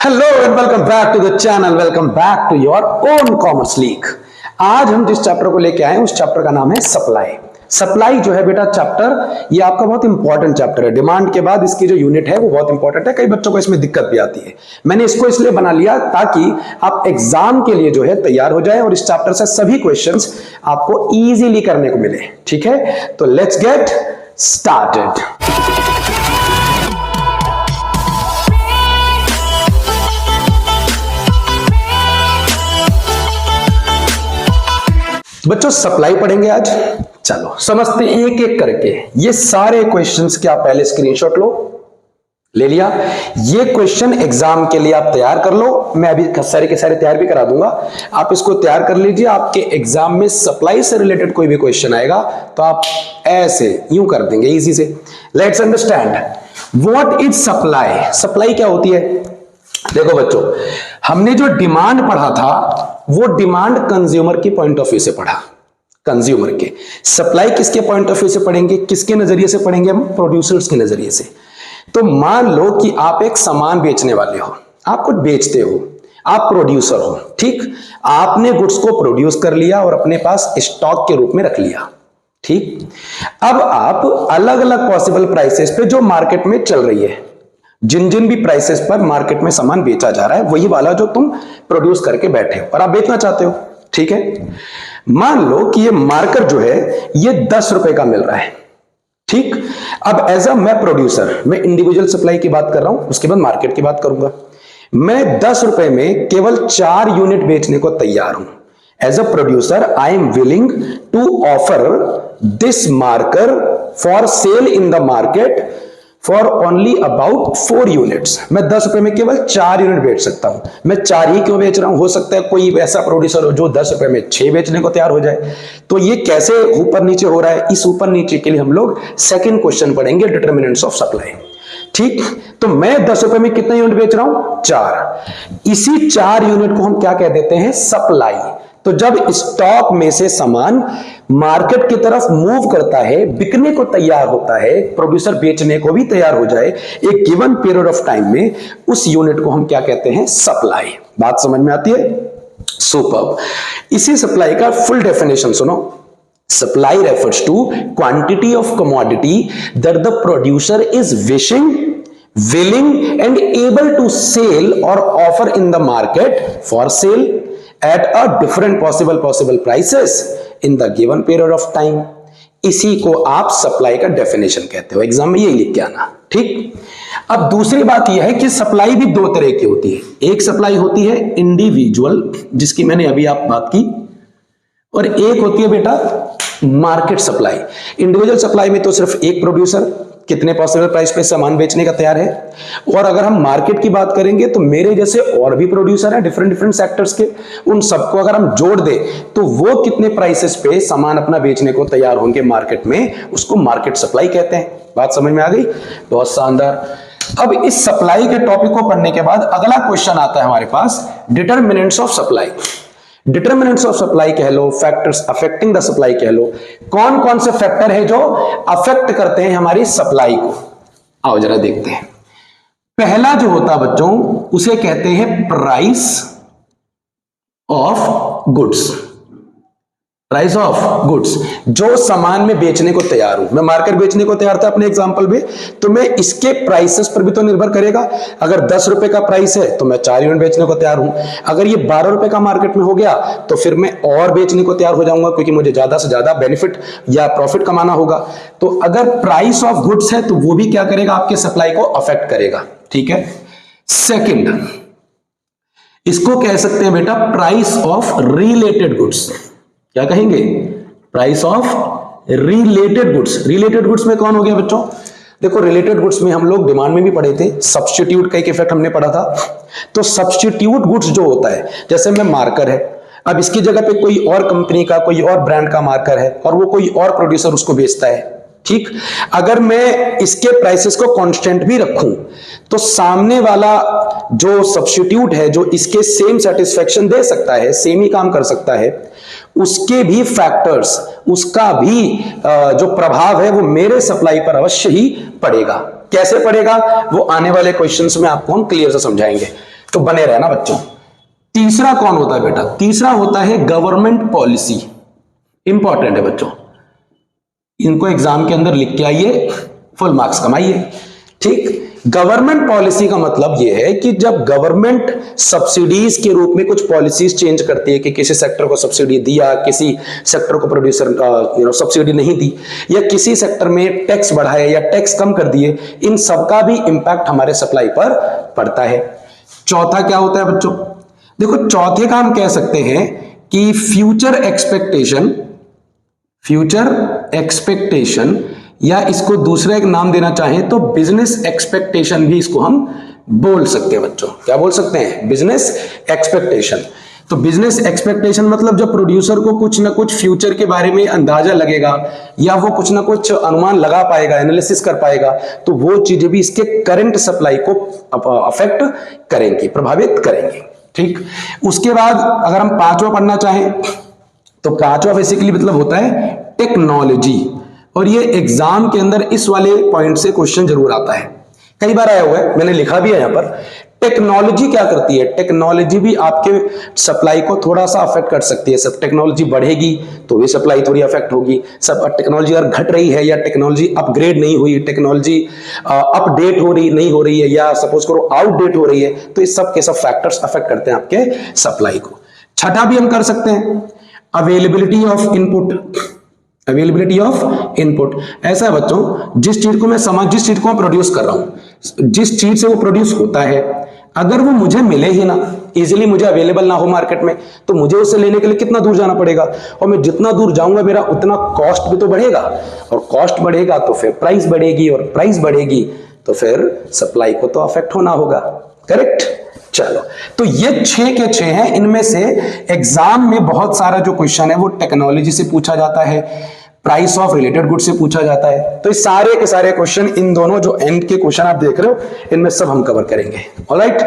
Hello and welcome back to the channel. Welcome back to your own commerce league. आज हम जिस chapter को लेके आए हैं उस चैप्टर का नाम है सप्लाई। सप्लाई जो है बेटा चैप्टर, ये आपका बहुत इंपॉर्टेंट चैप्टर है। डिमांड के बाद इसकी जो यूनिट है वो बहुत इंपॉर्टेंट है। कई बच्चों को इसमें दिक्कत भी आती है। मैंने इसको इसलिए बना लिया ताकि आप एग्जाम के लिए जो है तैयार हो जाए और इस चैप्टर से सभी क्वेश्चंस आपको इजीली करने को मिले। ठीक है, तो लेट्स गेट स्टार्टेड। बच्चों सप्लाई पढ़ेंगे आज। चलो समझते एक एक करके। ये सारे क्वेश्चंस के आप पहले स्क्रीनशॉट लो, ले लिया। ये क्वेश्चन एग्जाम के लिए आप तैयार कर लो। मैं अभी सारे के सारे तैयार भी करा दूंगा, आप इसको तैयार कर लीजिए। आपके एग्जाम में सप्लाई से रिलेटेड कोई भी क्वेश्चन आएगा तो आप ऐसे यूं कर देंगे इजी से। Let's understand what is supply. Supply क्या होती है? देखो बच्चों, हमने जो डिमांड पढ़ा था वो डिमांड कंज्यूमर की पॉइंट ऑफ व्यू से पढ़ा। कंज्यूमर के सप्लाई किसके पॉइंट ऑफ व्यू से पढ़ेंगे? किसके नजरिए से पढ़ेंगे? हम प्रोड्यूसर्स के नजरिए से। तो मान लो कि आप एक सामान बेचने वाले हो, आप कुछ बेचते हो, आप प्रोड्यूसर हो। ठीक, आपने गुड्स को प्रोड्यूस कर लिया और अपने पास स्टॉक के रूप में रख लिया। ठीक, अब आप अलग अलग पॉसिबल प्राइसेस पे जो मार्केट में चल रही है, जिन जिन भी प्राइसेस पर मार्केट में सामान बेचा जा रहा है वही वाला जो तुम प्रोड्यूस करके बैठे हो और आप बेचना चाहते हो। ठीक है, मान लो कि ये मार्कर जो है ये 10 रुपए का मिल रहा है। ठीक, अब एज अ मैं प्रोड्यूसर, मैं इंडिविजुअल सप्लाई की बात कर रहा हूं, उसके बाद मार्केट की बात करूंगा। मैं 10 रुपए में केवल 4 यूनिट बेचने को तैयार हूं। As a producer I am willing to offer this marker for sale in the market for only about 4 units. मैं 10 रुपए में केवल 4 यूनिट बेच सकता हूं। मैं 4 ही क्यों बेच रहा हूं? हो सकता है कोई ऐसा प्रोड्यूसर हो जो 10 रुपए में 6 बेचने को तैयार हो जाए। तो ये कैसे ऊपर नीचे हो रहा है? इस ऊपर नीचे के लिए हम लोग सेकंड क्वेश्चन पढ़ेंगे, डिटर्मिनेंट्स ऑफ सप्लाई। ठीक, तो मैं 10 रुपए में कितना यूनिट बेच रहा हूं? 4। इसी 4 यूनिट को हम क्या कह देते हैं? सप्लाई। तो जब स्टॉक में से सामान मार्केट की तरफ मूव करता है, बिकने को तैयार होता है, प्रोड्यूसर बेचने को भी तैयार हो जाए एक गिवन पीरियड ऑफ टाइम में, उस यूनिट को हम क्या कहते हैं? सप्लाई। बात समझ में आती है? सुपर्ब। इसी सप्लाई का फुल डेफिनेशन सुनो। Supply refers to quantity of commodity that the producer is wishing, willing and able to sell or offer in the market for sale at a different possible prices in the given period of time। इसी को आप supply का definition कहते हो। Exam में यही लिख के आना। ठीक, अब दूसरी बात यह है कि सप्लाई भी 2 तरह की होती है। एक सप्लाई होती है इंडिविजुअल, जिसकी मैंने अभी आप बात की, और एक होती है बेटा मार्केट सप्लाई। इंडिविजुअल सप्लाई में तो सिर्फ एक प्रोड्यूसर कितने पॉसिबल प्राइस पे सामान बेचने का तैयार है, और अगर हम मार्केट की बात करेंगे तो मेरे जैसे और भी प्रोड्यूसर हैं डिफरेंट सेक्टर्स के, उन सबको अगर हम जोड़ दें तो वो कितने प्राइसेस पे सामान अपना बेचने को तैयार होंगे मार्केट में, उसको मार्केट सप्लाई कहते हैं। बात समझ में आ गई? बहुत शानदार। अब इस सप्लाई के टॉपिक को पढ़ने के बाद अगला क्वेश्चन आता है हमारे पास, determinants of supply. Determinants of supply कह लो, फैक्टर्स अफेक्टिंग द सप्लाई कह लो। कौन कौन से फैक्टर है जो अफेक्ट करते हैं हमारी सप्लाई को? आओ जरा देखते हैं। पहला जो होता बच्चों उसे कहते हैं price of goods. Price of goods, जो सामान में बेचने को तैयार हूं, मैं मार्केट बेचने को तैयार था अपने एग्जांपल में, तो मैं इसके प्राइसेस पर भी तो निर्भर करेगा। अगर 10 रुपए का प्राइस है तो मैं 4 यूनिट बेचने को तैयार हूं। अगर ये 12 रुपए का मार्केट में हो गया तो फिर मैं और बेचने को तैयार हो जाऊंगा, क्योंकि मुझे ज्यादा से ज्यादा बेनिफिट या प्रॉफिट कमाना होगा। तो अगर प्राइस ऑफ गुड्स है तो वो भी क्या करेगा? आपके सप्लाई को अफेक्ट करेगा। ठीक है। सेकेंड, इसको कह सकते हैं बेटा प्राइस ऑफ रिलेटेड गुड्स। क्या कहेंगे? Price of related goods. Related goods में कौन हो गया बच्चों? देखो रिलेटेड गुड्स में हम लोग डिमांड में भी पढ़े थे, सब्स्टिट्यूट का एक इफेक्ट हमने पढ़ा था। तो सब्स्टिट्यूट गुड्स जो होता है, जैसे में मार्कर है, अब इसकी जगह पे कोई और कंपनी का, कोई और ब्रांड का मार्कर है और वो कोई और प्रोड्यूसर उसको बेचता है। ठीक, अगर मैं इसके प्राइसेस को कांस्टेंट भी रखूं तो सामने वाला जो सब्स्टिट्यूट है, जो इसके सेम सेटिस्फेक्शन दे सकता है, सेम ही काम कर सकता है, उसके भी फैक्टर्स, उसका भी जो प्रभाव है वो मेरे सप्लाई पर अवश्य ही पड़ेगा। कैसे पड़ेगा वो आने वाले क्वेश्चंस में आपको हम क्लियर से समझाएंगे। तो बने रहना बच्चों। तीसरा कौन होता है बेटा? तीसरा होता है गवर्नमेंट पॉलिसी। इंपॉर्टेंट है बच्चों, इनको एग्जाम के अंदर लिख के आइए, फुल मार्क्स कमाइए। ठीक, गवर्नमेंट पॉलिसी का मतलब यह है कि जब गवर्नमेंट सब्सिडीज के रूप में कुछ पॉलिसीज चेंज करती है कि किसी सेक्टर को सब्सिडी दिया, किसी सेक्टर को प्रोड्यूसर सब्सिडी नहीं दी, या किसी सेक्टर में टैक्स बढ़ाए या टैक्स कम कर दिए, इन सबका भी इंपैक्ट हमारे सप्लाई पर पड़ता है। चौथा क्या होता है बच्चों? देखो, चौथे का हम कह सकते हैं कि फ्यूचर एक्सपेक्टेशन या इसको दूसरा एक नाम देना चाहें तो बिजनेस एक्सपेक्टेशन भी इसको हम बोल सकते हैं बच्चों। क्या बोल सकते हैं? Business expectation. तो बिजनेस एक्सपेक्टेशन मतलब जब प्रोड्यूसर को कुछ ना कुछ फ्यूचर के बारे में अंदाजा लगेगा या वो कुछ ना कुछ अनुमान लगा पाएगा, एनालिसिस कर पाएगा, तो वो चीजें भी इसके करंट सप्लाई को अफेक्ट करेंगी, प्रभावित करेंगी। ठीक, उसके बाद अगर हम पांचवा पढ़ना चाहें तो पांचवा बेसिकली मतलब होता है टेक्नोलॉजी, और ये एग्जाम के अंदर इस वाले पॉइंट से क्वेश्चन जरूर आता है, कई बार आया हुआ है, मैंने लिखा भी है यहां पर। टेक्नोलॉजी क्या करती है? टेक्नोलॉजी भी आपके सप्लाई को थोड़ा सा अफेक्ट कर सकती है। सब टेक्नोलॉजी बढ़ेगी तो भी सप्लाई थोड़ी अफेक्ट होगी। सब टेक्नोलॉजी अगर घट रही है या टेक्नोलॉजी अपग्रेड नहीं हुई, टेक्नोलॉजी अपडेट हो रही नहीं हो रही है, या सपोज करो आउटडेट हो रही है, तो इस सब के सब फैक्टर्स अफेक्ट करते हैं आपके सप्लाई को। छठा भी हम कर सकते हैं, availability of input. Availability of input ऐसा है बच्चों, जिस चीज को मैं प्रोड्यूस कर रहा हूं, जिस चीज से वो प्रोड्यूस होता है, अगर वो मुझे मिले ही ना, इजीली मुझे अवेलेबल ना हो मार्केट में, तो मुझे उसे लेने के लिए कितना दूर जाना पड़ेगा, और मैं जितना दूर जाऊंगा मेरा उतना कॉस्ट भी तो बढ़ेगा, और कॉस्ट बढ़ेगा तो फिर प्राइस बढ़ेगी, और प्राइस बढ़ेगी तो फिर सप्लाई को तो अफेक्ट होना होगा। करेक्ट? चलो, तो ये 6 के 6 हैं। इनमें से एग्जाम में बहुत सारा जो क्वेश्चन है वो टेक्नोलॉजी से पूछा जाता है, प्राइस ऑफ रिलेटेड गुड से पूछा जाता है। तो ये सारे के सारे क्वेश्चन, इन दोनों जो एंड के क्वेश्चन आप देख रहे हो, इनमें सब हम कवर करेंगे। Alright,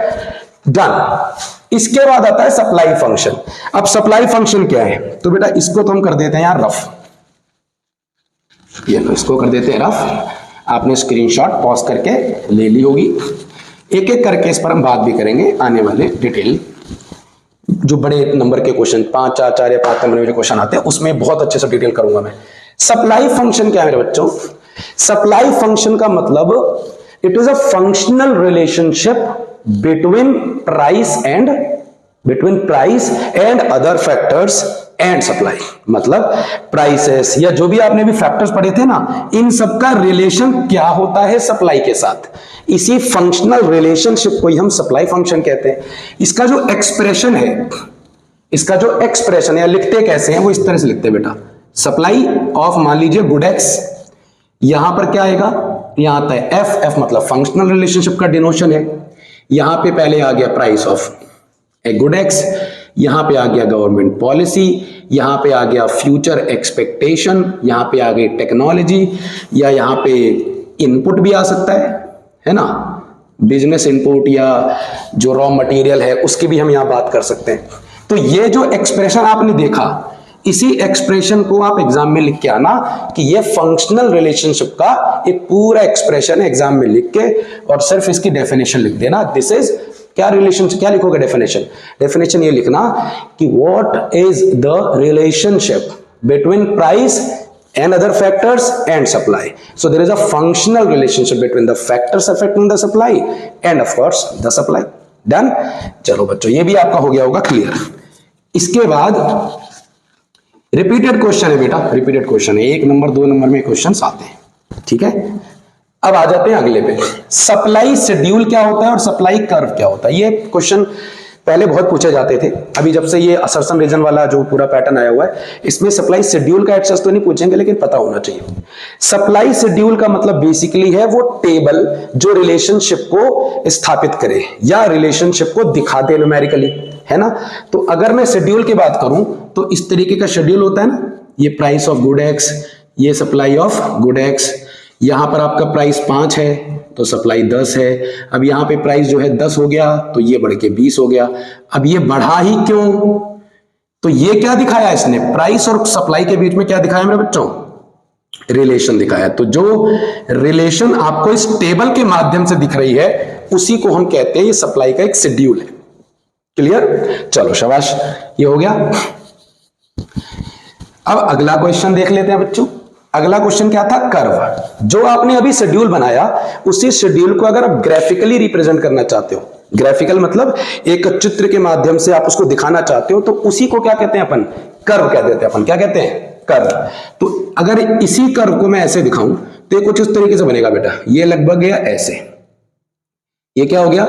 done. इसके बाद आता है सप्लाई फंक्शन। अब सप्लाई फंक्शन क्या है? तो बेटा इसको तो हम कर देते हैं यार रफ, ये लो, इसको कर देते हैं रफ। आपने स्क्रीनशॉट पॉज करके ले ली होगी। एक एक करके इस पर हम बात भी करेंगे आने वाले डिटेल, जो बड़े नंबर के क्वेश्चन 5, 4, 4 या 5 नंबर के क्वेश्चन आते हैं, उसमें बहुत अच्छे से डिटेल करूंगा मैं। सप्लाई फंक्शन क्या है मेरे बच्चों? सप्लाई फंक्शन का मतलब it is a functional relationship between price and other factors and supply. मतलब प्राइसेस या जो भी आपने भी फैक्टर्स पढ़े थे ना, इन सबका रिलेशन क्या होता है सप्लाई के साथ, इसी फंक्शनल रिलेशनशिप को ही हम सप्लाई फंक्शन कहते हैं। इसका जो एक्सप्रेशन है या लिखते कैसे हैं, वो इस तरह से लिखते हैं बेटा, सप्लाई ऑफ, मान लीजिए गुड एक्स, यहां पर क्या आएगा, यहां आता है एफ मतलब फंक्शनल रिलेशनशिप का डिनोशन है। यहां पे पहले आ गया price of a good x, यहां पे आ गया गवर्नमेंट पॉलिसी, यहां पे आ गया फ्यूचर एक्सपेक्टेशन, यहां पे आ गई टेक्नोलॉजी, या यहां पे इनपुट भी आ सकता है ना, बिजनेस इनपुट, या जो रॉ मटेरियल है उसकी भी हम यहां बात कर सकते हैं। तो ये जो एक्सप्रेशन आपने देखा, इसी एक्सप्रेशन को आप एग्जाम में लिख के आना कि ये फंक्शनल रिलेशनशिप का एक पूरा एक्सप्रेशन है, एग्जाम में लिख के, और सिर्फ इसकी डेफिनेशन लिख देना। दिस इज क्या रिलेशन, क्या लिखोगे डेफिनेशन ये लिखना कि what is the relationship between price and other factors and supply. So there is a functional relationship between the factors affecting the supply and of course the supply. Done? चलो बच्चों, ये भी आपका हो गया होगा क्लियर। इसके बाद रिपीटेड क्वेश्चन है बेटा, रिपीटेड क्वेश्चन है, 1 नंबर 2 नंबर में क्वेश्चन आते हैं। ठीक है, अब आ जाते हैं अगले पे, सप्लाई शेड्यूल क्या होता है और सप्लाई कर्व क्या होता है। ये क्वेश्चन पहले बहुत पूछे जाते थे, अभी जब से ये असर्शन रीजन वाला जो पूरा पैटर्न आया हुआ है, इसमें सप्लाई शेड्यूल का एक्सेस तो नहीं पूछेंगे, लेकिन पता होना चाहिए। सप्लाई शेड्यूल का मतलब बेसिकली है वो टेबल जो रिलेशनशिप को स्थापित करे या रिलेशनशिप को दिखा दे न्यूमेरिकली, है ना। तो अगर मैं शेड्यूल की बात करूं तो इस तरीके का शेड्यूल होता है ना, ये प्राइस ऑफ गुड एक्स, ये सप्लाई ऑफ गुड एक्स, यहां पर आपका प्राइस 5 है तो सप्लाई 10 है। अब यहां पे प्राइस जो है 10 हो गया तो ये बढ़ के 20 हो गया। अब ये बढ़ा ही क्यों, तो ये क्या दिखाया इसने, प्राइस और सप्लाई के बीच में क्या दिखाया मेरे बच्चों, रिलेशन दिखाया। तो जो रिलेशन आपको इस टेबल के माध्यम से दिख रही है उसी को हम कहते हैं ये सप्लाई का एक शेड्यूल है। क्लियर? चलो शाबाश, ये हो गया। अब अगला क्वेश्चन देख लेते हैं बच्चों। अगला क्वेश्चन क्या था? कर्व। जो आपने अभी शेड्यूल बनाया, उसी शेड्यूल को अगर आप ग्राफिकली रिप्रेजेंट करना चाहते हो, ग्राफिकल मतलब एक चित्र के माध्यम से आप उसको दिखाना चाहते हो, तो उसी को क्या कहते हैं अपन? कर्व कह देते हैं। अपन क्या कहते हैं? कर्व। तो अगर इसी कर्व को मैं ऐसे दिखाऊं तो ये कुछ इस तरीके से बनेगा बेटा। ये लगभग गया ऐसे। ये क्या हो गया?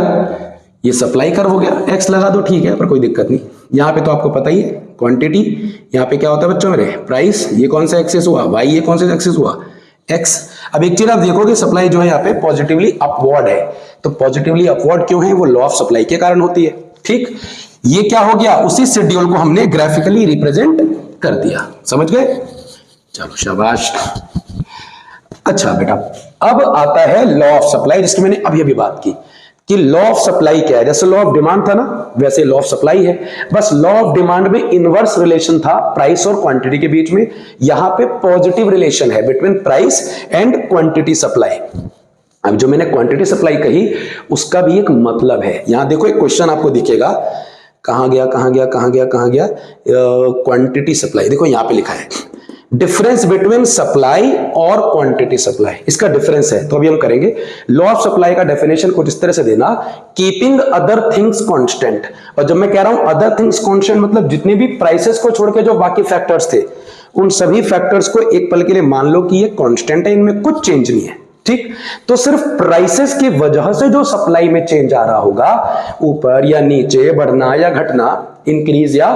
ये सप्लाई कर्व हो गया। एक्स लगा दो, ठीक है, पर कोई दिक्कत नहीं। यहां पे तो आपको पता ही है क्वांटिटी, यहां पे क्या होता है बच्चों मेरे? प्राइस। ये कौन सा एक्सेस हुआ? वाई। ये कौन सा एक्सेस हुआ? एक्स। अब एक चीज आप देखोगे, सप्लाई जो है यहाँ पे पॉजिटिवली अपवर्ड है। तो पॉजिटिवली अपवर्ड क्यों है? वो लॉ ऑफ सप्लाई के कारण होती है। ठीक, ये क्या हो गया? उसी शेड्यूल को हमने ग्राफिकली रिप्रेजेंट कर दिया। समझ गए? चलो शाबाश। अच्छा बेटा, अब आता है लॉ ऑफ सप्लाई, जिसकी मैंने अभी अभी बात की कि लॉ ऑफ सप्लाई क्या है। जैसे लॉ ऑफ डिमांड था ना, वैसे लॉ ऑफ सप्लाई है। बस लॉ ऑफ डिमांड में इनवर्स रिलेशन था प्राइस और क्वांटिटी के बीच में। यहां पे पॉजिटिव रिलेशन है between price and quantity supply. अब जो मैंने क्वांटिटी सप्लाई कही, उसका भी एक मतलब है। यहां देखो, एक क्वेश्चन आपको दिखेगा, कहां गया क्वांटिटी सप्लाई। देखो यहां पे लिखा है डिफरेंस बिटवीन सप्लाई और क्वांटिटी सप्लाई। इसका डिफरेंस है, तो अभी हम करेंगे। लॉ ऑफ सप्लाई का डेफिनेशन कुछ इस तरह से देना, कीपिंग अदर थिंग्स कांस्टेंट। और जब मैं कह रहा हूं अदर थिंग्स कांस्टेंट, मतलब जितने भी प्राइसेस को छोड़ के जो बाकी फैक्टर्स थे, उन सभी फैक्टर्स को एक पल के लिए मान लो कि ये कांस्टेंट है, इनमें कुछ चेंज नहीं है। ठीक, तो सिर्फ प्राइसेस की वजह से जो सप्लाई में चेंज आ रहा होगा, ऊपर या नीचे, बढ़ना या घटना, इंक्रीज या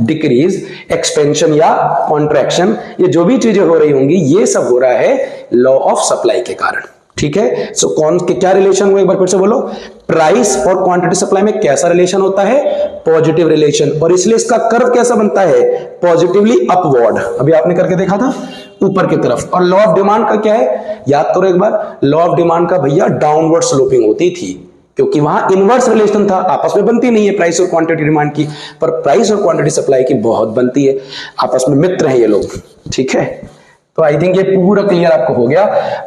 डिक्रीज, एक्सपेंशन या कॉन्ट्रैक्शन, ये जो भी चीजें हो रही होंगी, ये सब हो रहा है लॉ ऑफ सप्लाई के कारण। ठीक है, सो कौन के क्या रिलेशन हुआ? एक बार फिर से बोलो। प्राइस और क्वांटिटी सप्लाई में कैसा रिलेशन होता है? Positive relation. और इसलिए इसका कर्व कैसा बनता है? Positively upward. अभी आपने करके देखा था, ऊपर की तरफ। और लॉ ऑफ डिमांड का क्या है? याद करो एक बार, लॉ ऑफ डिमांड का भैया डाउनवर्ड स्लोपिंग होती थी, क्योंकि वहां इनवर्स रिलेशन था, आपस में बनती नहीं है प्राइस और क्वांटिटी डिमांड की, पर प्राइस और क्वांटिटी सप्लाई की बहुत बनती है, आपस में मित्र हैं ये लोग। ठीक है, तो आई थिंक ये पूरा क्लियर आपको हो गया।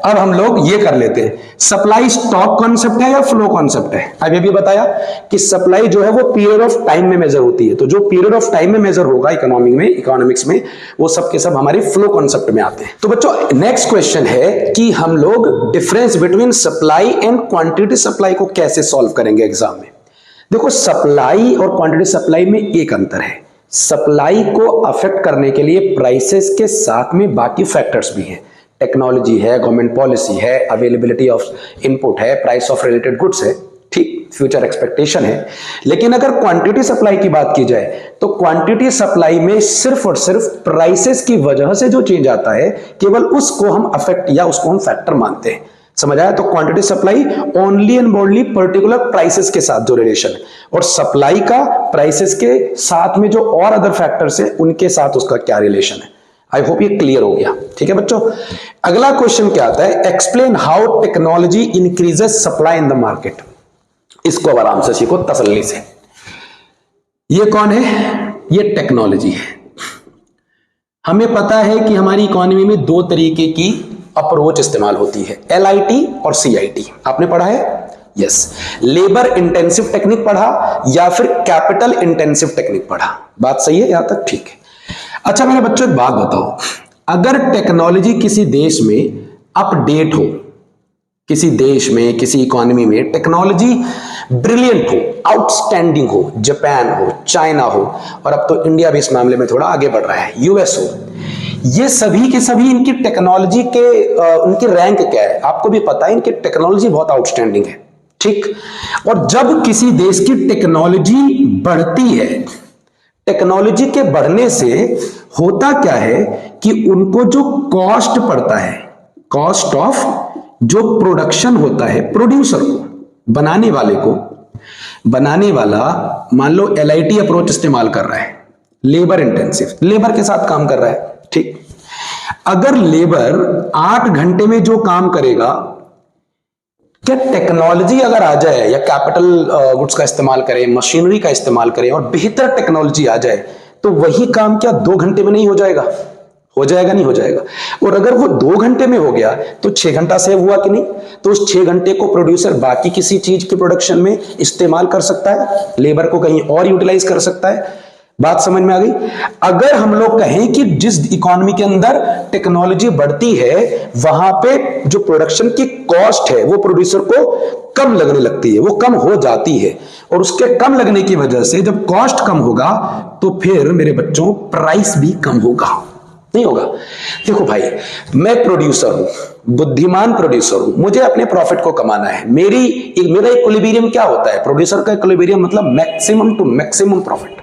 अब हम लोग ये कर लेते हैं, सप्लाई स्टॉक कॉन्सेप्ट है या फ्लो कॉन्सेप्ट है? अब ये भी बताया कि सप्लाई जो है वो पीरियड ऑफ टाइम में मेजर होती है। तो जो पीरियड ऑफ टाइम में मेजर होगा इकोनॉमिक्स में, वो सब के सब हमारे फ्लो कॉन्सेप्ट में आते हैं। तो बच्चों, नेक्स्ट क्वेश्चन है कि हम लोग difference between supply and quantity supply को कैसे सॉल्व करेंगे एग्जाम में। देखो, सप्लाई और क्वांटिटी सप्लाई में एक अंतर है। सप्लाई को अफेक्ट करने के लिए प्राइसेस के साथ में बाकी फैक्टर्स भी हैं। टेक्नोलॉजी है, गवर्नमेंट पॉलिसी है, अवेलेबिलिटी ऑफ इनपुट है, प्राइस ऑफ रिलेटेड गुड्स है, ठीक, फ्यूचर एक्सपेक्टेशन है। लेकिन अगर क्वांटिटी सप्लाई की बात की जाए, तो क्वांटिटी सप्लाई में सिर्फ और सिर्फ प्राइसेस की वजह से जो चेंज आता है, केवल उसको हम अफेक्ट या उसको हम फैक्टर मानते हैं। समझ आया? तो quantity supply only and only particular prices के साथ जो रिलेशन है, और सप्लाई का प्राइसेस के साथ में जो और अदर फैक्टर्स है, उनके साथ उसका क्या रिलेशन है। आई होप ये क्लियर हो गया। ठीक है बच्चों, अगला क्वेश्चन क्या आता है? Explain how technology increases supply in the market. इसको अब आराम से सीखो, तसल्ली से। ये कौन है? ये टेक्नोलॉजी है। हमें पता है कि हमारी इकोनॉमी में दो तरीके की अप्रोच इस्तेमाल होती है, LIT और CIT। आपने पढ़ा है? यस। लेबर इंटेंसिव टेक्निक पढ़ा या फिर कैपिटल इंटेंसिव टेक्निक पढ़ा? बात सही है यहां तक? ठीक है। अच्छा मेरे बच्चों, एक बात बताओ, अगर टेक्नोलॉजी किसी देश में अपडेट हो, किसी देश में, किसी इकोनॉमी में टेक्नोलॉजी ब्रिलियंट हो, आउटस्टैंडिंग हो, जापान हो, चाइना हो, और अब तो इंडिया भी इस मामले में थोड़ा आगे बढ़ रहा है, US हो, ये सभी के सभी इनकी टेक्नोलॉजी के उनकी रैंक क्या है? आपको भी पता है, इनकी टेक्नोलॉजी बहुत आउटस्टैंडिंग है। ठीक, और जब किसी देश की टेक्नोलॉजी बढ़ती है, टेक्नोलॉजी के बढ़ने से होता क्या है कि उनको जो कॉस्ट पड़ता है, कॉस्ट ऑफ जो प्रोडक्शन होता है, प्रोड्यूसर को, बनाने वाले को, बनाने वाला मान लो LIT अप्रोच इस्तेमाल कर रहा है, लेबर इंटेंसिव, लेबर के साथ काम कर रहा है। ठीक, अगर लेबर 8 घंटे में जो काम करेगा, क्या टेक्नोलॉजी अगर आ जाए या कैपिटल गुड्स का इस्तेमाल करें, मशीनरी का इस्तेमाल करें और बेहतर टेक्नोलॉजी आ जाए, तो वही काम क्या 2 घंटे में नहीं हो जाएगा? हो जाएगा नहीं हो जाएगा। और अगर वो 2 घंटे में हो गया तो 6 घंटा सेव हुआ कि नहीं? तो उस 6 घंटे को प्रोड्यूसर बाकी किसी चीज के प्रोडक्शन में इस्तेमाल कर सकता है, लेबर को कहीं और यूटिलाइज कर सकता है। बात समझ में आ गई? अगर हम लोग कहें कि जिस इकोनॉमी के अंदर टेक्नोलॉजी बढ़ती है वहां पे जो प्रोडक्शन की कॉस्ट है वो प्रोड्यूसर को कम लगने लगती है, वो कम हो जाती है, और उसके कम लगने की वजह से जब कॉस्ट कम होगा तो फिर मेरे बच्चों प्राइस भी कम होगा, नहीं होगा? देखो भाई, मैं प्रोड्यूसर हूं, बुद्धिमान प्रोड्यूसर हूं, मुझे अपने प्रॉफिट को कमाना है। मेरा इक्विलिब्रियम क्या होता है? प्रोड्यूसर का इक्विलिब्रियम मतलब मैक्सिमम टू मैक्सिमम प्रॉफिट।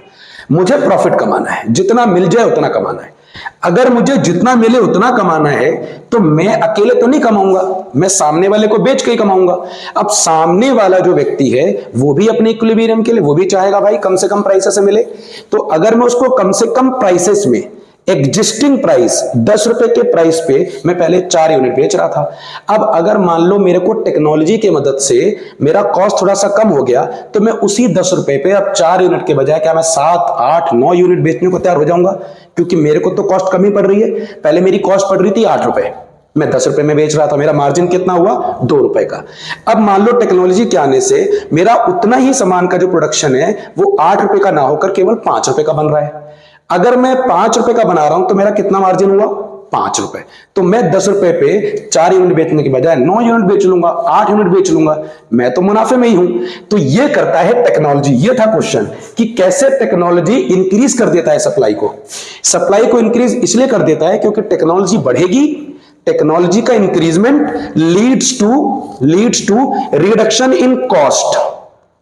मुझे प्रॉफिट कमाना है, जितना मिल जाए उतना कमाना है। अगर मुझे जितना मिले उतना कमाना है तो मैं अकेले तो नहीं कमाऊंगा, मैं सामने वाले को बेच के ही कमाऊंगा। अब सामने वाला जो व्यक्ति है वो भी अपने इक्विलिब्रियम के लिए वो भी चाहेगा भाई कम से कम प्राइसेस से मिले। तो अगर मैं उसको कम से कम प्राइसेस में एग्जिस्टिंग प्राइस 10 रुपए के प्राइस पे मैं पहले 4 यूनिट बेच रहा था, अब अगर मान लो मेरे को टेक्नोलॉजी की मदद से मेरा कॉस्ट थोड़ा सा कम हो गया तो मैं उसी 10 रुपए पे अब 4 यूनिट के बजाय क्या मैं 7, 8, 9 यूनिट बेचने को तैयार हो जाऊंगा, क्योंकि मेरे को तो कॉस्ट कम ही पड़ रही है। पहले मेरी कॉस्ट पड़ रही थी 8 रुपए, मैं 10 रुपए में बेच रहा था, मेरा मार्जिन कितना हुआ? 2 रुपए का। अब मान लो टेक्नोलॉजी के आने से मेरा उतना ही सामान का जो प्रोडक्शन है वो 8 रुपए का ना होकर केवल 5 रुपए का बन रहा है। अगर मैं 5 रुपए का बना रहा हूं तो मेरा कितना मार्जिन हुआ? 5 रुपए। तो मैं 10 रुपए पे 4 यूनिट बेचने के बजाय 9 यूनिट बेच लूंगा, 8 यूनिट बेच लूंगा, मैं तो मुनाफे में ही हूं। तो ये करता है टेक्नोलॉजी। ये था क्वेश्चन कि कैसे टेक्नोलॉजी इंक्रीज कर देता है सप्लाई को। सप्लाई को इंक्रीज इसलिए कर देता है क्योंकि टेक्नोलॉजी बढ़ेगी, टेक्नोलॉजी का increasement leads to reduction in cost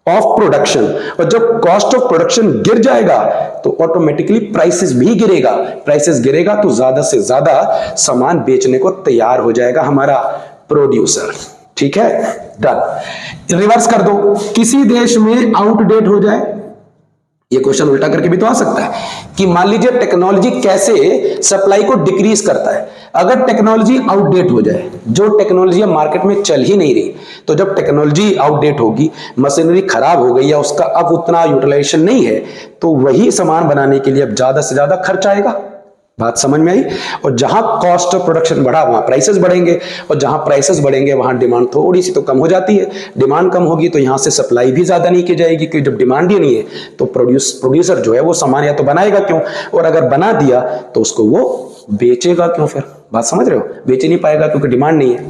of production, और जब कॉस्ट ऑफ प्रोडक्शन गिर जाएगा तो ऑटोमेटिकली प्राइसेस भी गिरेगा। प्राइसेस गिरेगा तो ज्यादा से ज्यादा सामान बेचने को तैयार हो जाएगा हमारा प्रोड्यूसर। ठीक है, डन। रिवर्स कर दो, किसी देश में आउटडेट हो जाए, ये क्वेश्चन उल्टा करके भी तो आ सकता है कि मान लीजिए टेक्नोलॉजी कैसे सप्लाई को डिक्रीज करता है। अगर टेक्नोलॉजी आउटडेट हो जाए, जो टेक्नोलॉजी मार्केट में चल ही नहीं रही, तो जब टेक्नोलॉजी आउटडेट होगी, मशीनरी खराब हो गई या उसका अब उतना यूटिलाइजेशन नहीं है, तो वही सामान बनाने के लिए अब ज्यादा से ज्यादा खर्च आएगा। बात समझ में आई? और जहां कॉस्ट ऑफ प्रोडक्शन बढ़ा वहां प्राइसेस बढ़ेंगे, और जहां प्राइसेस बढ़ेंगे वहां डिमांड थोड़ी सी तो कम हो जाती है। डिमांड कम होगी तो यहां से सप्लाई भी ज्यादा नहीं की जाएगी, क्योंकि जब डिमांड ही नहीं है तो प्रोड्यूसर जो है वो सामान या तो बनाएगा क्यों, और अगर बना दिया तो उसको वो बेचेगा क्यों फिर? बात समझ रहे हो? बेच नहीं पाएगा क्योंकि डिमांड नहीं है।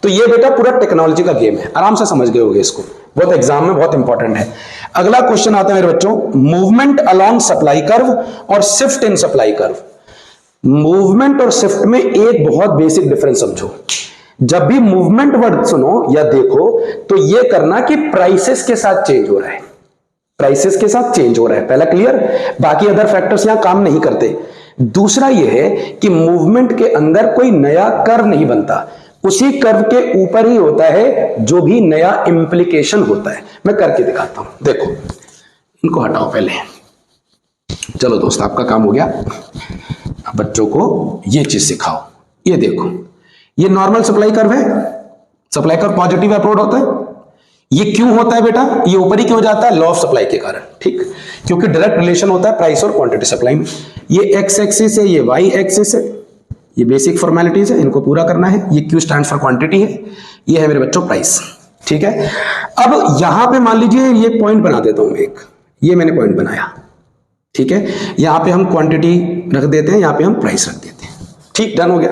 तो ये बेटा पूरा टेक्नोलॉजी का गेम है, आराम से समझ गए होगे इसको, बहुत एग्जाम में बहुत इंपॉर्टेंट है। अगला क्वेश्चन आता है मेरे बच्चों, मूवमेंट अलोंग सप्लाई कर्व और shift in supply curve. Movement और शिफ्ट में एक बहुत बेसिक डिफरेंस समझो। जब भी मूवमेंट वर्ड सुनो या देखो तो ये करना कि प्राइसेस के साथ चेंज हो रहा है, प्राइसेस के साथ चेंज हो रहा है। पहला क्लियर? बाकी अदर फैक्टर्स यहां काम नहीं करते। दूसरा यह है कि मूवमेंट के अंदर कोई नया कर्व नहीं बनता, उसी कर्व के ऊपर ही होता है जो भी नया इंप्लीकेशन होता है। मैं करके दिखाता हूं, देखो इनको हटाओ पहले। चलो दोस्त, आपका काम हो गया, बच्चों को ये चीज सिखाओ। ये देखो, ये नॉर्मल सप्लाई कर्व है, सप्लाई कर्व पॉजिटिव अप्रोड होता है। ये क्यों होता है बेटा? ये ऊपर ही क्यों जाता है? लॉ ऑफ सप्लाई के कारण, ठीक, क्योंकि डायरेक्ट रिलेशन होता है प्राइस और क्वांटिटी सप्लाई में। ये एक्स एक्सिस है, ये वाई एक्सिस है, ये बेसिक फॉर्मेलिटीज है, इनको पूरा करना है। ये क्यू स्टैंड फॉर क्वांटिटी है, ये है मेरे बच्चों प्राइस, ठीक है। अब यहां पे मान लीजिए ये पॉइंट बना देता हूं एक, ये मैंने पॉइंट बनाया, ठीक है। यहां पे हम क्वांटिटी रख देते हैं, यहां पे हम प्राइस रख देते हैं, ठीक, डन हो गया।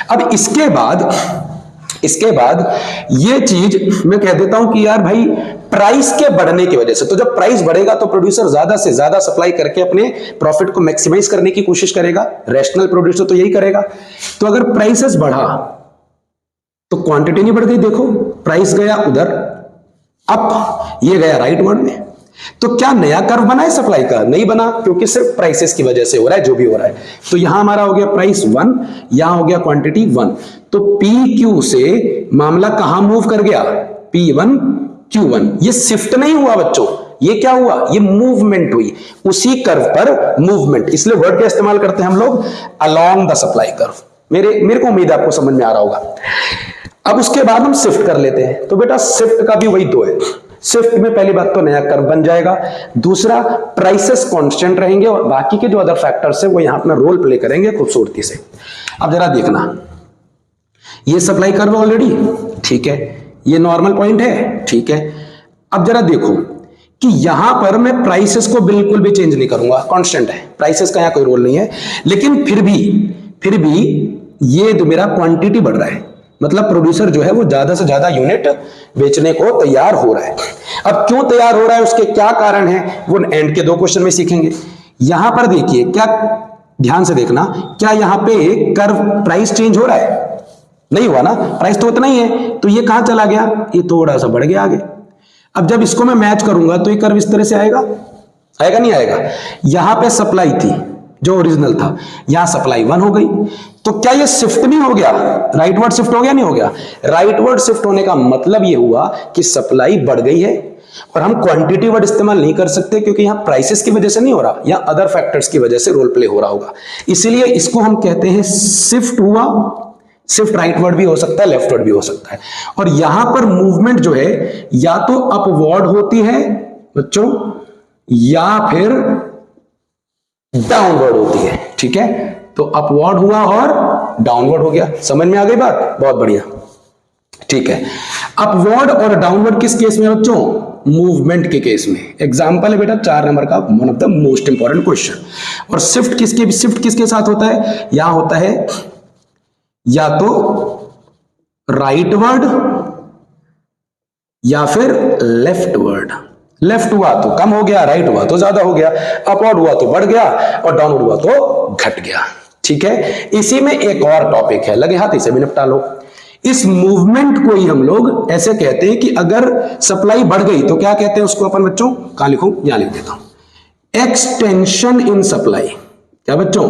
अब इसके बाद ये चीज मैं कह देता हूं कि यार भाई प्राइस के बढ़ने की वजह से, तो जब प्राइस बढ़ेगा तो प्रोड्यूसर ज्यादा से ज्यादा सप्लाई करके अपने प्रॉफिट को मैक्सिमाइज करने की कोशिश करेगा। रैशनल प्रोड्यूसर तो यही करेगा। तो अगर प्राइसेस बढ़ा तो क्वांटिटी नहीं बढ़ गई, देखो प्राइस गया उधर अप, ये गया राइट वर्ड में। तो क्या नया कर्व बना है सप्लाई का? नहीं बना, क्योंकि सिर्फ प्राइसेस की वजह से हो रहा है जो भी हो रहा है। तो यहां हमारा हो गया प्राइस 1, यहां हो गया क्वांटिटी 1। तो PQ से मामला कहां मूव कर गया? P1 Q1। ये शिफ्ट नहीं हुआ बच्चों, ये क्या हुआ? ये मूवमेंट हुई, उसी कर्व पर मूवमेंट। इसलिए वर्ड का इस्तेमाल करते हैं हम लोग अलोंग द सप्लाई कर्व। मेरे को उम्मीद है आपको समझ में आ रहा होगा। अब उसके बाद हम शिफ्ट कर लेते हैं। तो बेटा शिफ्ट का भी वही 2 है। स्विफ्ट में पहली बात तो नया कर्व बन जाएगा, दूसरा प्राइसेस कांस्टेंट रहेंगे और बाकी के जो अदर फैक्टर्स है वो यहां अपना रोल प्ले करेंगे खूबसूरती से। अब जरा देखना, ये सप्लाई कर्व ऑलरेडी ठीक है, ये नॉर्मल पॉइंट है ठीक है। अब जरा देखो कि यहां पर मैं प्राइसेस को बिल्कुल भी चेंज नहीं करूंगा, कांस्टेंट है, प्राइसेस का यहां कोई रोल नहीं है, लेकिन फिर भी ये जो मेरा क्वांटिटी बढ़ रहा है, मतलब प्रोड्यूसर जो है वो ज्यादा से ज्यादा यूनिट बेचने को तैयार हो रहा है। अब क्यों तैयार हो रहा है, उसके क्या कारण है, वो एंड के 2 क्वेश्चन में सीखेंगे। यहां पर देखिए, क्या ध्यान से देखना, क्या यहां पे कर्व प्राइस चेंज हो रहा है? नहीं हुआ ना, प्राइस तो उतना ही है, तो ये कहां चला गया, ये थोड़ा सा बढ़ गया आगे। अब जब इसको मैं मैच करूंगा तो ये कर्व इस तरह से आएगा, आएगा नहीं आएगा? यहां पे सप्लाई थी जो ओरिजिनल था, यहां सप्लाई 1 हो गई, तो क्या ये शिफ्ट नहीं हो गया, राइटवर्ड शिफ्ट हो गया नहीं हो गया? राइटवर्ड शिफ्ट होने का मतलब ये हुआ कि सप्लाई बढ़ गई है, और हम क्वांटिटी वर्ड इस्तेमाल नहीं कर सकते क्योंकि यहां प्राइसेस की वजह से नहीं हो रहा, या अदर फैक्टर्स की वजह से रोल प्ले हो रहा होगा, इसीलिए इसको हम कहते हैं शिफ्ट हुआ। शिफ्ट राइटवर्ड भी हो सकता है, लेफ्टवर्ड भी हो सकता है। और यहां पर मूवमेंट जो है या तो अपवर्ड होती है बच्चों, या फिर डाउनवर्ड होती है, ठीक है? तो अपवर्ड हुआ और डाउनवर्ड हो गया, समझ में आ गई बात? बहुत बढ़िया, ठीक है। अपवर्ड और डाउनवर्ड किस केस में बच्चों? मूवमेंट के केस में। एग्जांपल है बेटा 4 नंबर का, one of the most important question. और शिफ्ट किसके साथ होता है? यहां होता है या तो राइटवर्ड या फिर लेफ्टवर्ड। लेफ्ट हुआ तो कम हो गया, राइट हुआ तो ज्यादा हो गया, अपवर्ड हुआ तो बढ़ गया, और डाउनवर्ड हुआ तो घट गया, ठीक है? इसी में एक और टॉपिक है, लगे हाथ इसे भी निपटा लो। इस मूवमेंट को ही हम लोग ऐसे कहते हैं कि अगर सप्लाई बढ़ गई तो क्या कहते हैं उसको अपन बच्चों? कहां लिखूं? यहां लिख देता हूं, एक्सटेंशन इन सप्लाई। क्या बच्चों?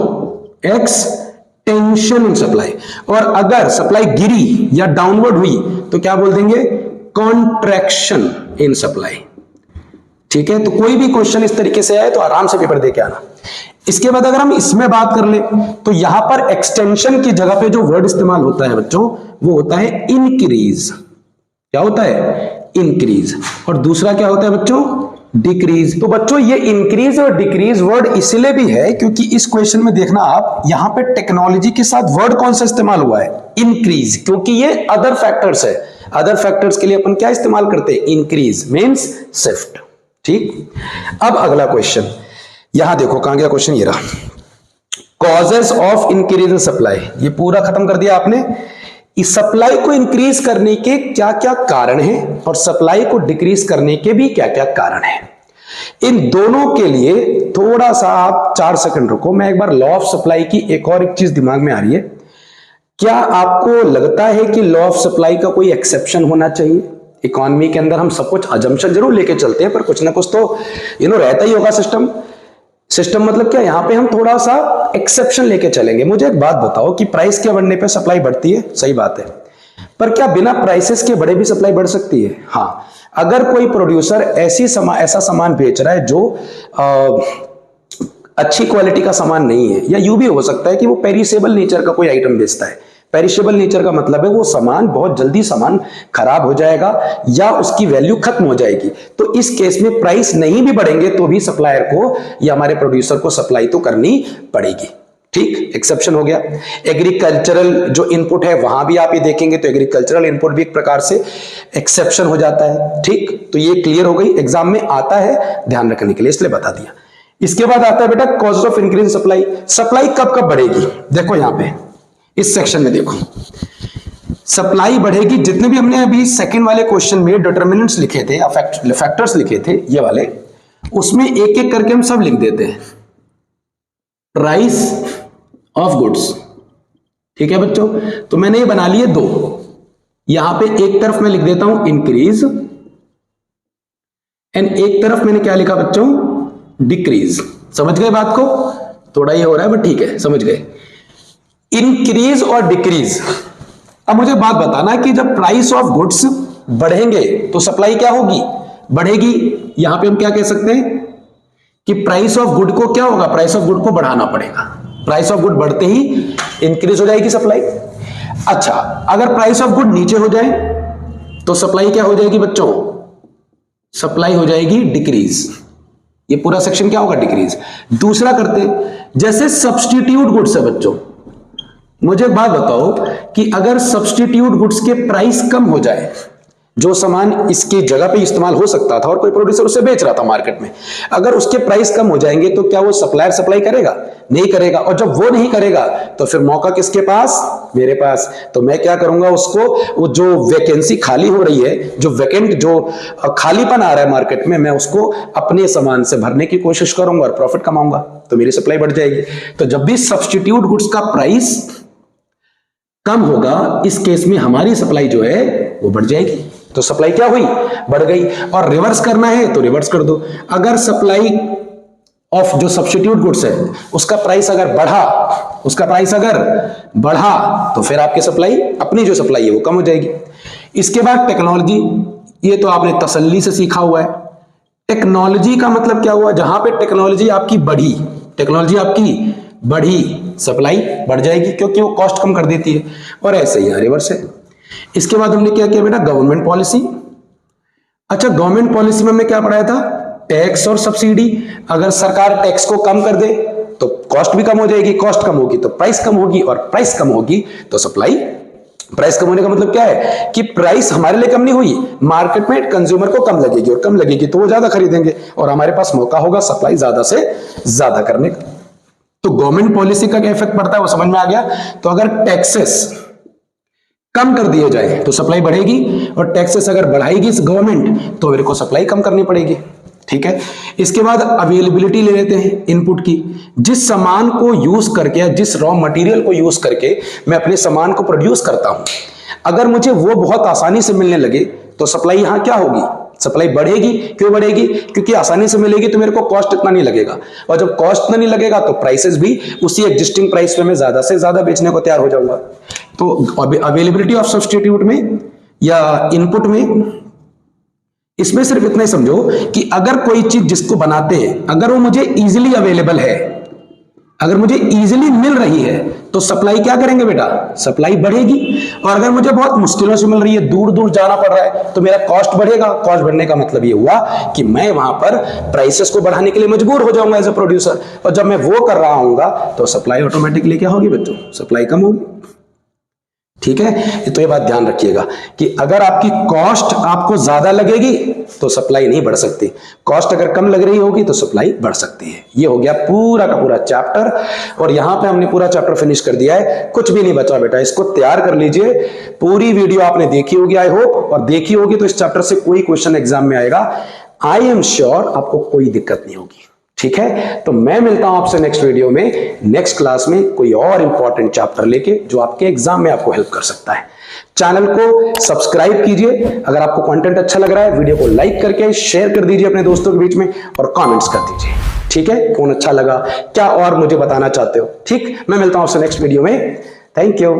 Extension in supply. और अगर सप्लाई गिरी या डाउनवर्ड हुई तो क्या बोल देंगे? कॉन्ट्रैक्शन इन सप्लाई, ठीक है? तो कोई भी क्वेश्चन इस तरीके से आए तो आराम से पेपर दे के आना। इसके बाद अगर हम इसमें बात कर ले तो यहां पर एक्सटेंशन की जगह पे जो वर्ड इस्तेमाल होता है बच्चों वो होता है इंक्रीज। क्या होता है? इंक्रीज। और दूसरा क्या होता है बच्चों? डिक्रीज। तो बच्चों ये इंक्रीज और डिक्रीज वर्ड इसलिए भी है क्योंकि इस क्वेश्चन में देखना आप, यहां पे टेक्नोलॉजी के साथ वर्ड कौन सा इस्तेमाल हुआ है? इंक्रीज, क्योंकि ये अदर फैक्टर्स है। अदर फैक्टर्स के लिए अपन क्या इस्तेमाल करते हैं? इंक्रीज मींस शिफ्ट, ठीक? अब अगला क्वेश्चन यहां देखो, कहां गया क्वेश्चन? ये रहा, causes of increase in supply. ये पूरा खत्म कर दिया आपने। इस सप्लाई को इंक्रीज करने के क्या क्या कारण हैं और सप्लाई को डिक्रीज करने के भी क्या क्या कारण हैं, इन दोनों के लिए थोड़ा सा आप 4 सेकंड रुको। मैं एक बार लॉ ऑफ सप्लाई की एक चीज दिमाग में आ रही है। क्या आपको लगता है कि लॉ ऑफ सप्लाई का कोई एक्सेप्शन होना चाहिए? इकोनॉमी के अंदर हम सब कुछ अजम्पशन जरूर लेके चलते हैं, पर कुछ ना कुछ तो रहता ही होगा सिस्टम मतलब क्या? यहां पे हम थोड़ा सा एक्सेप्शन लेके चलेंगे। मुझे एक बात बताओ कि प्राइस के बढ़ने पे सप्लाई बढ़ती है, सही बात है, पर क्या बिना प्राइसेस के बढ़े भी सप्लाई बढ़ सकती है? हाँ, अगर कोई प्रोड्यूसर ऐसा सामान बेच रहा है जो अच्छी क्वालिटी का सामान नहीं है, या यूं भी हो सकता है कि वो पेरिसेबल नेचर का कोई आइटम बेचता है। पेरिशेबल नेचर का मतलब है वो सामान बहुत जल्दी सामान खराब हो जाएगा या उसकी वैल्यू खत्म हो जाएगी, तो इस केस में प्राइस नहीं भी बढ़ेंगे तो भी सप्लायर को या हमारे प्रोड्यूसर को सप्लाई तो करनी पड़ेगी, ठीक? एक्सेप्शन हो गया। एग्रीकल्चरल जो इनपुट है वहां भी आप ये देखेंगे तो एग्रीकल्चरल इनपुट भी एक प्रकार से एक्सेप्शन हो जाता है, ठीक? तो ये क्लियर हो गई, एग्जाम में आता है, ध्यान रखने के लिए इसलिए बता दिया। इसके बाद आता है बेटा causes of increase supply. Supply कब कब बढ़ेगी? देखो यहां पे इस सेक्शन में देखो, सप्लाई बढ़ेगी, जितने भी हमने अभी सेकंड वाले क्वेश्चन में डिटरमिनेंट्स लिखे थे या फैक्टर्स लिखे थे ये वाले, उसमें एक एक करके हम सब लिख देते हैं। प्राइस ऑफ गुड्स, ठीक है बच्चों? तो मैंने ये बना लिए 2, यहां पे एक तरफ मैं लिख देता हूं इंक्रीज एंड एक तरफ मैंने क्या लिखा बच्चों? डिक्रीज। समझ गए बात को? थोड़ा ये हो रहा है बट ठीक है, समझ गए। इंक्रीज और डिक्रीज। अब मुझे बात बताना कि जब प्राइस ऑफ गुड्स बढ़ेंगे तो सप्लाई क्या होगी? बढ़ेगी। यहां पे हम क्या कह सकते हैं कि प्राइस ऑफ गुड को क्या होगा? प्राइस ऑफ गुड को बढ़ाना पड़ेगा। प्राइस ऑफ गुड बढ़ते ही इंक्रीज हो जाएगी सप्लाई। अच्छा, अगर प्राइस ऑफ गुड नीचे हो जाए तो सप्लाई क्या हो जाएगी बच्चों? सप्लाई हो जाएगी डिक्रीज। ये पूरा सेक्शन क्या होगा? डिक्रीज। दूसरा करते हैं, जैसे सब्स्टिट्यूट गुड्स है बच्चों, मुझे बात बताओ कि अगर सब्स्टिट्यूट गुड्स के प्राइस कम हो जाए, जो सामान इसकी जगह पे इस्तेमाल हो सकता था और कोई प्रोड्यूसर उसे बेच रहा था मार्केट में, अगर उसके प्राइस कम हो जाएंगे तो क्या वो सप्लायर सप्लाई करेगा? नहीं करेगा। और जब वो नहीं करेगा तो फिर मौका किसके पास? मेरे पास। तो मैं क्या करूंगा, उसको वो जो वैकेंसी खाली हो रही है, जो वैकेंट जो खालीपन आ रहा है मार्केट में, मैं उसको अपने सामान से भरने की कोशिश करूंगा और प्रॉफिट कमाऊंगा, तो मेरी सप्लाई बढ़ जाएगी। तो जब भी सब्स्टिट्यूट गुड्स का प्राइस कम होगा, इस केस में हमारी सप्लाई जो है वो बढ़ जाएगी। तो सप्लाई क्या हुई? बढ़ गई। और रिवर्स करना है तो रिवर्स कर दो। अगर सप्लाई ऑफ जो सब्स्टिट्यूट गुड्स है उसका प्राइस अगर बढ़ा, तो फिर आपकी सप्लाई, अपनी जो सप्लाई है वो कम हो जाएगी। इसके बाद टेक्नोलॉजी, ये तो आपने तसल्ली से सीखा हुआ है। टेक्नोलॉजी का मतलब क्या हुआ? जहां पे टेक्नोलॉजी आपकी बढ़ी, सप्लाई बढ़ जाएगी, क्योंकि वो कॉस्ट कम कर देती है। और ऐसे ही रिवर्स है। इसके बाद हमने क्या किया बेटा? Government policy. अच्छा, गवर्नमेंट पॉलिसी में हमने क्या पढ़ाया था? टैक्स और सब्सिडी। अगर सरकार टैक्स को कम कर दे तो कॉस्ट भी कम हो जाएगी, कॉस्ट कम होगी तो प्राइस कम होगी, और प्राइस कम होगी तो सप्लाई। प्राइस कम होने का मतलब क्या है कि प्राइस हमारे लिए कम नहीं हुई, मार्केट में कंज्यूमर को कम लगेगी, और कम लगेगी तो वो ज्यादा खरीदेंगे और हमारे पास मौका होगा सप्लाई ज्यादा से ज्यादा करने का। तो गवर्नमेंट पॉलिसी का क्या इफेक्ट पड़ता है वो समझ में आ गया। तो अगर टैक्सेस कम कर दिए जाए तो सप्लाई बढ़ेगी, और टैक्सेस अगर बढ़ाएगी गवर्नमेंट तो मेरे को सप्लाई कम करनी पड़ेगी। ठीक है। इसके बाद अवेलेबिलिटी ले लेते हैं इनपुट की। जिस सामान को यूज करके या जिस रॉ मटेरियल को यूज करके मैं अपने सामान को प्रोड्यूस करता हूं, अगर मुझे वो बहुत आसानी से मिलने लगे तो सप्लाई यहां क्या होगी? सप्लाई बढ़ेगी। क्यों बढ़ेगी? क्योंकि आसानी से मिलेगी तो मेरे को कॉस्ट इतना नहीं लगेगा, और जब कॉस्ट इतना नहीं लगेगा तो प्राइसेस भी उसी एग्जिस्टिंग प्राइस पे मैं ज्यादा से ज्यादा बेचने को तैयार हो जाऊंगा। तो अवेलेबिलिटी ऑफ सब्स्टिट्यूट में या इनपुट में, इसमें सिर्फ इतना ही समझो कि अगर कोई चीज जिसको बनाते हैं, अगर वो मुझे इजीली अवेलेबल है, अगर मुझे इजीली मिल रही है, तो सप्लाई क्या करेंगे बेटा? सप्लाई बढ़ेगी। और अगर मुझे बहुत मुश्किलों से मिल रही है, दूर दूर जाना पड़ रहा है, तो मेरा कॉस्ट बढ़ेगा। कॉस्ट बढ़ने का मतलब ये हुआ कि मैं वहां पर प्राइसेस को बढ़ाने के लिए मजबूर हो जाऊंगा एज ए प्रोड्यूसर, और जब मैं वो कर रहा हूंगा तो सप्लाई ऑटोमेटिकली क्या होगी बच्चों? सप्लाई कम होगी। ठीक है। तो ये बात ध्यान रखिएगा कि अगर आपकी कॉस्ट आपको ज्यादा लगेगी तो सप्लाई नहीं बढ़ सकती, कॉस्ट अगर कम लग रही होगी तो सप्लाई बढ़ सकती है। ये हो गया पूरा का पूरा चैप्टर, और यहां पे हमने पूरा चैप्टर फिनिश कर दिया है। कुछ भी नहीं बचा बेटा, इसको तैयार कर लीजिए। पूरी वीडियो आपने देखी होगी आई होप, और देखी होगी तो इस चैप्टर से कोई क्वेश्चन एग्जाम में आएगा, आई एम श्योर आपको कोई दिक्कत नहीं होगी। ठीक है। तो मैं मिलता हूं आपसे नेक्स्ट वीडियो में, नेक्स्ट क्लास में कोई और इंपॉर्टेंट चैप्टर लेके जो आपके एग्जाम में आपको हेल्प कर सकता है। चैनल को सब्सक्राइब कीजिए। अगर आपको कंटेंट अच्छा लग रहा है, वीडियो को लाइक करके शेयर कर दीजिए अपने दोस्तों के बीच में, और कमेंट्स कर दीजिए। ठीक है। कौन अच्छा लगा, क्या और मुझे बताना चाहते हो। ठीक। मैं मिलता हूं आपसे नेक्स्ट वीडियो में। Thank you.